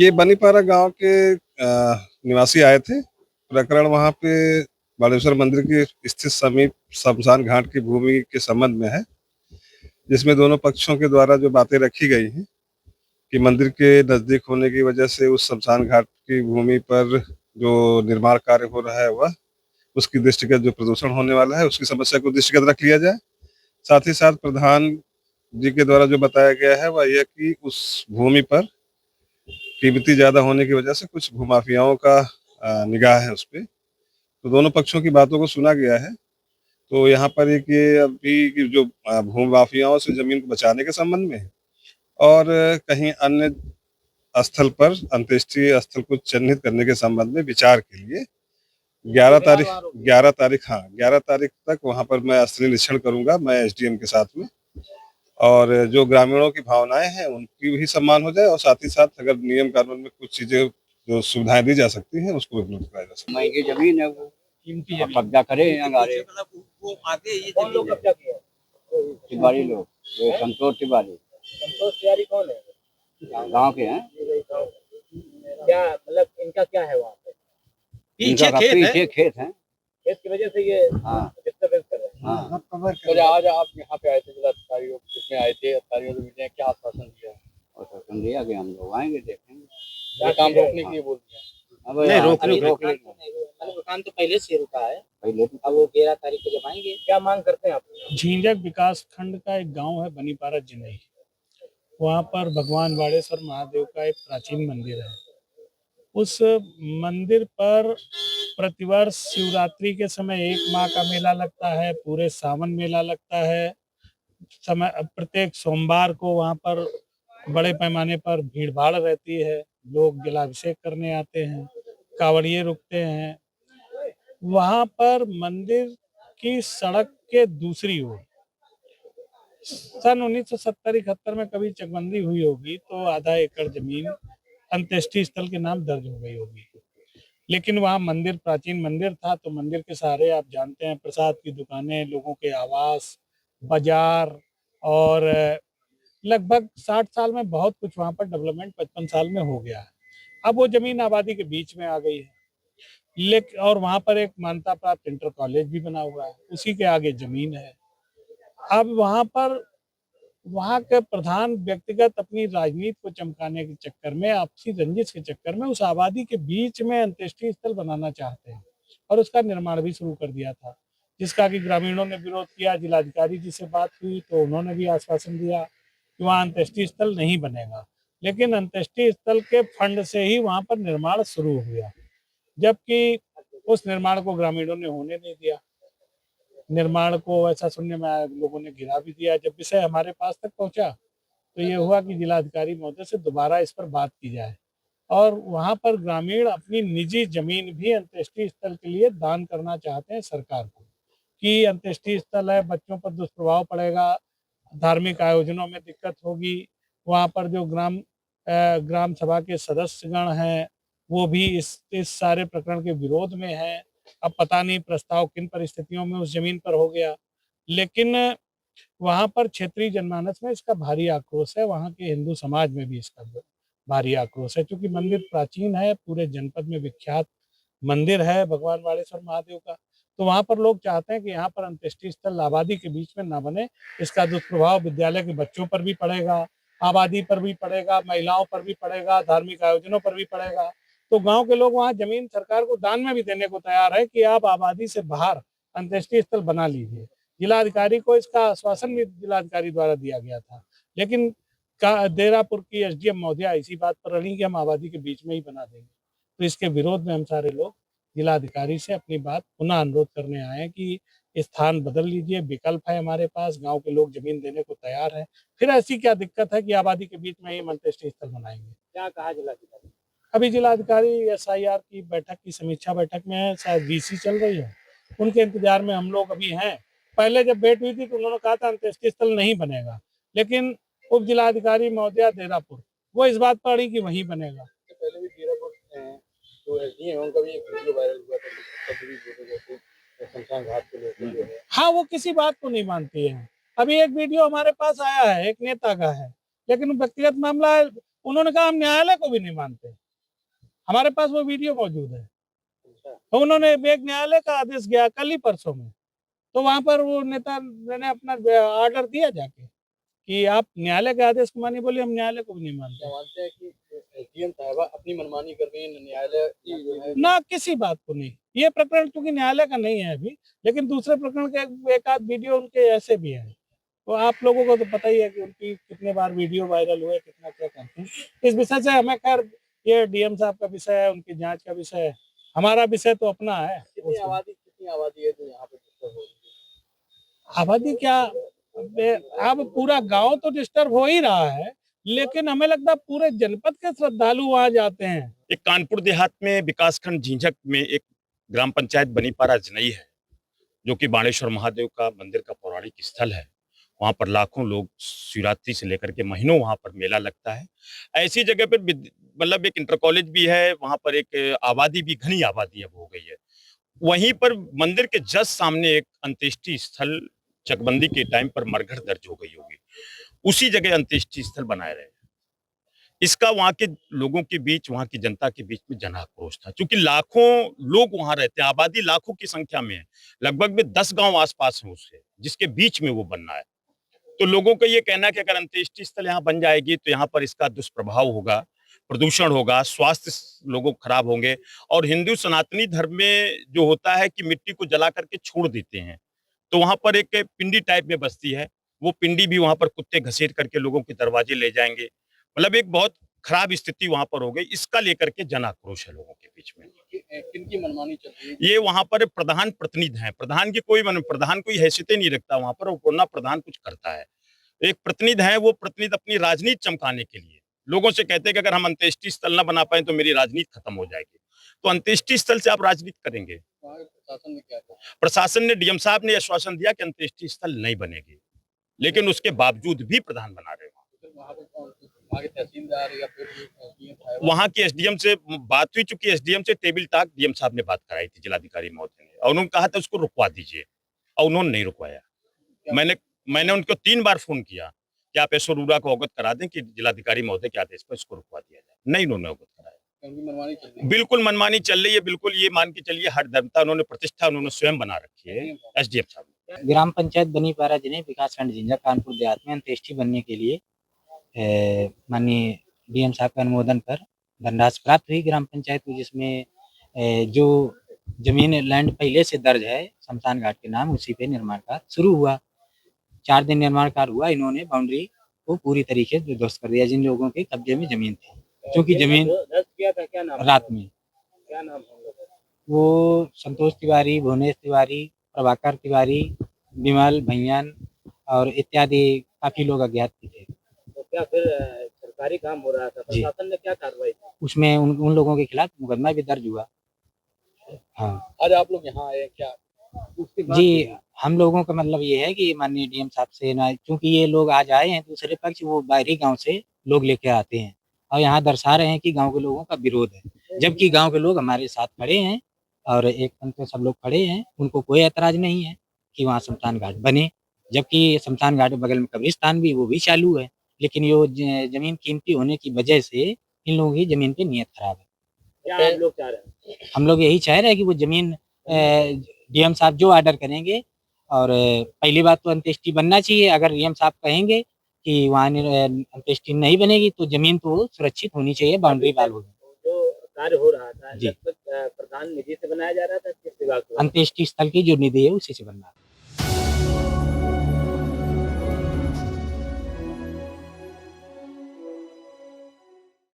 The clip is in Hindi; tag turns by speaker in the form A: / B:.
A: ये बनीपारा गांव के निवासी आए थे। प्रकरण वहां पे बालेश्वर मंदिर के स्थित समीप शमशान घाट की भूमि के संबंध में है, जिसमें दोनों पक्षों के द्वारा जो बातें रखी गई हैं कि मंदिर के नजदीक होने की वजह से उस शमशान घाट की भूमि पर जो निर्माण कार्य हो रहा है वह उसकी दृष्टिगत जो प्रदूषण होने वाला है उसकी समस्या को दृष्टिगत रख लिया जाए। साथ ही साथ प्रधान जी के द्वारा जो बताया गया है वह यह कि उस भूमि पर कीमती ज्यादा होने की वजह से कुछ भूमाफियाओं का निगाह है उस पे। तो दोनों पक्षों की बातों को सुना गया है। तो यहाँ पर एक ये अभी की जो भूमाफियाओं से जमीन को बचाने के संबंध में और कहीं अन्य स्थल पर अंत्येष्टि स्थल को चिन्हित करने के संबंध में विचार के लिए 11 तारीख, हाँ 11 तारीख तक वहां पर मैं स्थलीय निरीक्षण करूंगा, मैं एसडीएम के साथ में। और जो ग्रामीणों की भावनाएं हैं उनकी भी सम्मान हो जाए और साथ ही साथ अगर नियम कानून में कुछ चीजें जो सुविधाएं दी जा सकती हैं उसको उपलब्ध कराया जा सकता है।
B: महंगी जमीन है वो, कीमती जमीन कब्जा करे हमारे वो आगे ये कौन लोग कब्जा किया? तिवारी लोग, ये संतोष तिवारी। संतोष तिवारी कौन है? गांव के हैं। क्या मतलब इनका क्या है वहाँ पे? पीछे खेत है। खेत की वजह से ये डिस्टर्बेंस कर रहे हैं। हाँ। तो आज आप यहाँ पे आए थे, जिलाधिकारियों किसमें आए थे, अधिकारियों को मिले, क्या आश्वासन दिया? आश्वासन दिया कि हम लोग आएंगे, देखेंगे। क्या काम रोकने के लिए बोल दिया? नहीं, रोक मतलब दुकान तो पहले से रुका है, पहले अब वो 11 तारीख को जब आएंगे। क्या मांग करते हैं आप?
C: झींझक विकास खंड का एक गांव है बनीपारा जिनई, वहाँ पर भगवान वाड़ेश्वर महादेव का एक प्राचीन मंदिर है। उस मंदिर पर प्रतिवर्ष शिवरात्रि के समय 1 माह का मेला लगता है, पूरे सावन मेला लगता है। प्रत्येक सोमवार को वहाँ पर बड़े पैमाने पर भीड़ भाड़ रहती है, लोग जलाभिषेक करने आते हैं, कांवड़िए रुकते हैं। वहाँ पर मंदिर की सड़क के दूसरी ओर सन 1970-71 में कभी चकबंदी हुई होगी तो आधा एकड़ जमीन अंत्येष्टि स्थल के नाम दर्ज हो गई होगी। लेकिन वहाँ मंदिर प्राचीन मंदिर था, तो मंदिर के सहारे आप जानते हैं प्रसाद की दुकानें, लोगों के आवास, बाजार और लगभग 60 साल में बहुत कुछ वहाँ पर डेवलपमेंट 55 साल में हो गया है। अब वो जमीन आबादी के बीच में आ गई है, लेकिन और वहाँ पर एक मान्यता प्राप्त इंटर कॉलेज भी बना हुआ है, उसी के आगे जमीन है। अब वहाँ पर वहाँ के प्रधान व्यक्तिगत अपनी राजनीति को चमकाने के चक्कर में, आपसी रंजिश के चक्कर में उस आबादी के बीच में अंत्येष्टि स्थल बनाना चाहते हैं और उसका निर्माण भी शुरू कर दिया था, जिसका कि ग्रामीणों ने विरोध किया। जिलाधिकारी जी से बात हुई तो उन्होंने भी आश्वासन दिया कि वहाँ अंत्येष्टि स्थल नहीं बनेगा, लेकिन अंत्येष्टि स्थल के फंड से ही वहाँ पर निर्माण शुरू हुआ, जबकि उस निर्माण को ग्रामीणों ने होने नहीं दिया। निर्माण को ऐसा सुनने में आया, लोगों ने गिरा भी दिया। जब विषय हमारे पास तक पहुंचा तो ये हुआ कि जिलाधिकारी महोदय से दोबारा इस पर बात की जाए और वहां पर ग्रामीण अपनी निजी जमीन भी अंत्येष्टि स्थल के लिए दान करना चाहते हैं सरकार को, कि अंत्येष्टि स्थल है, बच्चों पर दुष्प्रभाव पड़ेगा, धार्मिक आयोजनों में दिक्कत होगी। वहाँ पर जो ग्राम सभा के सदस्यगण हैं वो भी इस सारे प्रकरण के विरोध में हैं। अब पता नहीं प्रस्ताव किन परिस्थितियों में उस जमीन पर हो गया, लेकिन वहाँ पर क्षेत्रीय जनमानस में इसका भारी आक्रोश है, वहाँ के हिंदू समाज में भी इसका भारी आक्रोश है, क्योंकि मंदिर प्राचीन है, पूरे जनपद में विख्यात मंदिर है भगवान वाड़ेश्वर महादेव का। तो वहाँ पर लोग चाहते हैं कि यहाँ पर अंत्येष्टि स्थल आबादी के बीच में ना बने। इसका दुष्प्रभाव विद्यालय के बच्चों पर भी पड़ेगा, आबादी पर भी पड़ेगा, महिलाओं पर भी पड़ेगा, धार्मिक आयोजनों पर भी पड़ेगा। तो गांव के लोग वहाँ जमीन सरकार को दान में भी देने को तैयार है कि आप आबादी से बाहर अंत्येष्टि स्थल बना लीजिए। जिलाधिकारी को इसका आश्वासन भी जिलाधिकारी द्वारा दिया गया था, लेकिन देरापुर की एसडीएम महोदया इसी बात पर रही कि हम आबादी के बीच में ही बना देंगे। तो इसके विरोध में हम सारे लोग जिलाधिकारी से अपनी बात पुनः अनुरोध करने आए हैं कि स्थान बदल लीजिए, विकल्प है हमारे पास, गांव के लोग जमीन देने को तैयार हैं। फिर ऐसी क्या दिक्कत है कि आबादी के बीच में ही अंत्येष्टि स्थल बनाएंगे?
B: क्या कहा जिलाधिकारी?
C: अभी जिलाधिकारी एसआईआर की बैठक की समीक्षा बैठक में है, शायद वीसी चल रही है, उनके इंतजार में हम लोग अभी हैं। पहले जब भेंट हुई थी तो उन्होंने कहा था अंत्येष्टि स्थल नहीं बनेगा, लेकिन उप जिलाधिकारी महोदया देरापुर वो इस बात पर अड़ी कि वहीं बनेगा।
B: पहले भी देरापुर जो एसडीएम है उनका भी एक वीडियो वायरल हुआ था, तब भी शमशान घाट को लेकर।
C: हाँ, वो किसी बात को नहीं मानती है। अभी एक वीडियो हमारे पास आया है, एक नेता का है, लेकिन व्यक्तिगत मामला है, उन्होंने कहा हम न्यायालय को भी नहीं मानते। हमारे पास वो वीडियो मौजूद है। तो उन्होंने एक न्यायालय का आदेश गया कल ही परसों में, तो वहां पर वो नेता ने अपना ऑर्डर दिया जाके कि आप न्यायालय के आदेश को मानिए। बोले हम न्यायालय को भी नहीं मानते।
D: मानते हैं कि एसडीएम साहबा अपनी मनमानी कर रही है, न्यायालय जो है
C: ना किसी बात को नहीं। ये प्रकरण क्योंकि न्यायालय का नहीं है अभी, लेकिन दूसरे प्रकरण के एक आध वीडियो उनके ऐसे भी हैं। तो आप लोगों को तो पता ही है कि उनकी कितने बार वीडियो वायरल हुए, कितना क्या करते हैं। इस विषय से हमें खैर, ये डीएम साहब का विषय है, उनकी जांच का विषय है। हमारा विषय तो अपना है।
D: कितनी आबादी है जो यहाँ पे डिस्टर्ब हो रही है?
C: आबादी क्या, अब पूरा गांव तो डिस्टर्ब हो ही रहा है, लेकिन हमें लगता है पूरे जनपद के श्रद्धालु वहां जाते हैं।
E: एक कानपुर देहात में विकासखंड झिंझक में एक ग्राम पंचायत बनीपारा जनई है, जो कि बाणेश्वर महादेव का मंदिर का पौराणिक स्थल है। वहां पर लाखों लोग शिवरात्रि से लेकर के महीनों वहां पर मेला लगता है। ऐसी जगह पर मतलब एक इंटर कॉलेज भी है, वहां पर एक आबादी भी, घनी आबादी अब हो गई है। वहीं पर मंदिर के जस्ट सामने एक अंत्येष्टि स्थल चकबंदी के टाइम पर मरघट दर्ज हो गई होगी, उसी जगह अंत्येष्टि स्थल बनाए रहे। इसका वहां के लोगों के बीच, वहां की जनता के बीच में जन आक्रोश था, क्योंकि लाखों लोग वहां रहते हैं, आबादी लाखों की संख्या में है, लगभग में 10 गांव आसपास है उससे, जिसके बीच में वो बनना है। तो लोगों का ये कहना है कि अगर अंत्येष्टि स्थल यहाँ बन जाएगी तो यहाँ पर इसका दुष्प्रभाव होगा, प्रदूषण होगा, स्वास्थ्य लोगों खराब होंगे। और हिंदू सनातनी धर्म में जो होता है कि मिट्टी को जला करके छोड़ देते हैं, तो वहां पर एक पिंडी टाइप में बस्ती है, वो पिंडी भी वहां पर कुत्ते घसीट करके लोगों के दरवाजे ले जाएंगे। मतलब एक बहुत खराब स्थिति वहां पर हो गई। इसका लेकर के जन आक्रोश है लोगों के बीच में।
D: किनकी मनमानी चल रही है?
E: ये वहां पर प्रधान प्रतिनिधि हैं, प्रधान की प्रधान कोई हैसियत नहीं रखता वहां पर, और ना प्रधान कुछ करता है। एक प्रतिनिधि है, वो प्रतिनिधि अपनी राजनीति चमकाने के लिए लोगों से कहते हैं कि अगर हम अंत्येष्टि स्थल न बना पाए तो मेरी राजनीति खत्म हो जाएगी। तो अंत्येष्टि स्थल से आप राजनीति करेंगे?
D: वहाँ के प्रशासन ने क्या कहा?
E: प्रशासन ने, डीएम साहब ने आश्वासन दिया कि अंत्येष्टि स्थल नहीं बनेगी, लेकिन उसके बावजूद भी प्रधान बना रहे हैं।
D: वहाँ पे वहाँ के तहसीलदार या फिर एसडीएम साहब?
E: वहां के एसडीएम से बात हुई, चूंकि एसडीएम से टेबल टॉक डीएम साहब ने बात कराई थी जिलाधिकारी महोदय ने, और उन्होंने कहा था उसको रुकवा दीजिए, और उन्होंने नहीं रुकवाया। मैंने उनको 3 बार फोन किया कि आप एसओ रूरा को अवगत करा दें कि जिलाधिकारी महोदय के आदेश पर इसको रुकवा दिया जाए। नहीं, उन्होंने अवगत कराया।
D: उनकी मनमानी चल रही है?
E: बिल्कुल मनमानी चल रही है, बिल्कुल। ये मान के चलिए हर धर्मता उन्होंने, प्रतिष्ठा उन्होंने स्वयं बना रखी है एसडीएम साहब ने।
F: ग्राम पंचायत बनीपारा जिले विकासखंड झिंझक कानपुर देहात में अंत्येष्टि बनने के लिए माननीय डीएम साहब के अनुमोदन पर धनराशि प्राप्त हुई ग्राम पंचायत को, जिसमें जो जमीन लैंड पहले से दर्ज है शमशान घाट के नाम, उसी पे निर्माण कार्य शुरू हुआ। 4 दिन निर्माण कार्य हुआ। इन्होंने बाउंड्री को पूरी तरीके से ध्वस्त कर दिया। जिन लोगों के कब्जे में जमीन थी, क्योंकि जमीन
D: किया था, क्या नाम?
F: रात में,
D: क्या नाम हम लोग?
F: वो संतोष तिवारी, भुवनेश तिवारी, प्रभाकर तिवारी, विमल भैयन और इत्यादि काफी लोग अज्ञात थे।
D: तो क्या फिर सरकारी काम हो रहा था, प्रशासन ने क्या कार्रवाई की?
F: उसमें उन लोगों के खिलाफ मुकदमा भी दर्ज हुआ। हाँ
D: आज आप लोग यहाँ आए क्या?
F: जी, हम लोगों का मतलब ये है कि माननीय डीएम साहब से ना, क्योंकि ये लोग आज आए हैं दूसरे पक्ष, वो बाहरी गांव से लोग लेके आते हैं और यहाँ दर्शा रहे हैं कि गांव के लोगों का विरोध है, जबकि गांव के लोग हमारे साथ खड़े हैं और एक पंथ में सब लोग खड़े हैं। उनको कोई ऐतराज नहीं है कि वहाँ शमशान घाट बने, जबकि शमशान घाट के बगल में कब्रिस्तान भी, वो भी चालू है। लेकिन ये जमीन कीमती होने की वजह से इन लोगों की जमीन पे नीयत खराब है।
D: क्या आप लोग चाह रहे हैं?
F: हम लोग यही चाह रहे हैं कि वो जमीन डीएम साहब जो ऑर्डर करेंगे, और पहली बात तो अंत्येष्टि बनना चाहिए। अगर डीएम साहब कहेंगे कि वहाँ अंत्येष्टि नहीं बनेगी तो जमीन तो सुरक्षित होनी चाहिए, बाउंड्री वाल होगी।
D: जो कार्य हो रहा था
F: जी,
D: प्रधान निधि से बनाया जा रहा था, किस विभाग से?
F: अंत्येष्टि स्थल की जो निधि है उसी से बनना है।